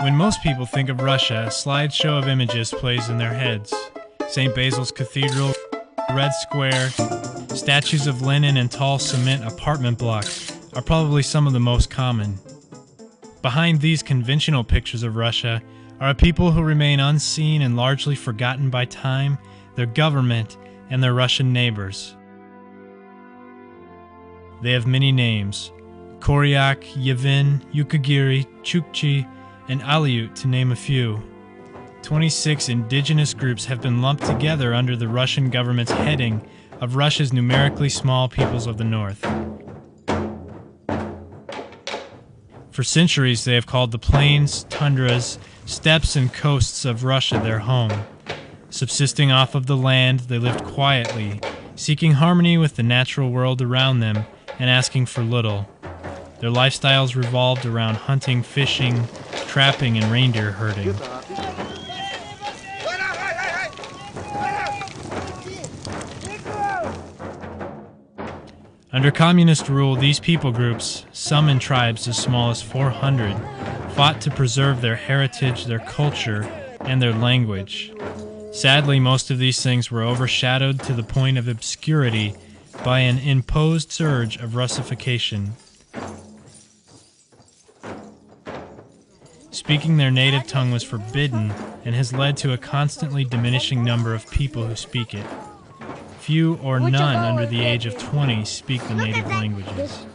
When most people think of Russia, a slideshow of images plays in their heads. St. Basil's Cathedral, Red Square, statues of Lenin and tall cement apartment blocks are probably some of the most common. Behind these conventional pictures of Russia are a people who remain unseen and largely forgotten by time, their government, and their Russian neighbors. They have many names: Koryak, Yevin, Yukagiri, Chukchi, and Aleut, to name a few. 26 indigenous groups have been lumped together under the Russian government's heading of Russia's numerically small peoples of the north. For centuries, they have called the plains, tundras, steppes, and coasts of Russia their home. Subsisting off of the land, they lived quietly, seeking harmony with the natural world around them and asking for little. Their lifestyles revolved around hunting, fishing, trapping, and reindeer herding. Under communist rule, these people groups, some in tribes as small as 400, fought to preserve their heritage, their culture, and their language. Sadly, most of these things were overshadowed to the point of obscurity by an imposed surge of Russification. Speaking their native tongue was forbidden and has led to a constantly diminishing number of people who speak it. Few or none under the age of 20 speak the native languages.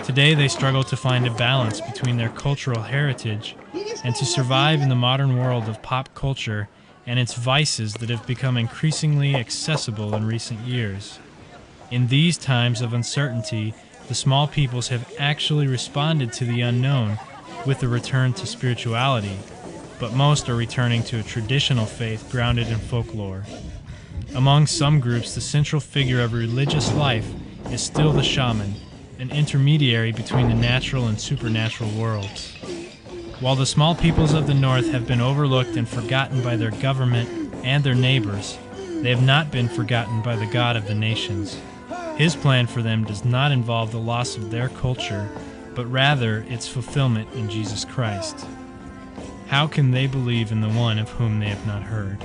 Today they struggle to find a balance between their cultural heritage and to survive in the modern world of pop culture and its vices that have become increasingly accessible in recent years. In these times of uncertainty, the small peoples have actually responded to the unknown with a return to spirituality, but most are returning to a traditional faith grounded in folklore. Among some groups, the central figure of religious life is still the shaman, an intermediary between the natural and supernatural worlds. While the small peoples of the north have been overlooked and forgotten by their government and their neighbors, they have not been forgotten by the God of the nations. His plan for them does not involve the loss of their culture, but rather its fulfillment in Jesus Christ. How can they believe in the one of whom they have not heard?